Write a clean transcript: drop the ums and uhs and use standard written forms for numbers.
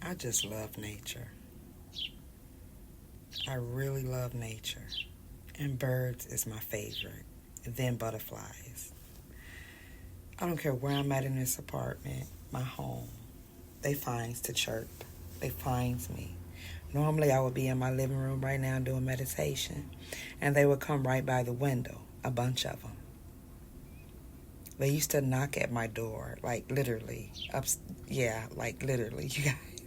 I just love nature. I really love nature. And birds is my favorite. And then butterflies. I don't care where I'm at in this apartment, my home. They finds to chirp. They finds me. Normally I would be in my living room right now doing meditation. And they would come right by the window. A bunch of them. They used to knock at my door, like literally. Yeah, like literally, you guys.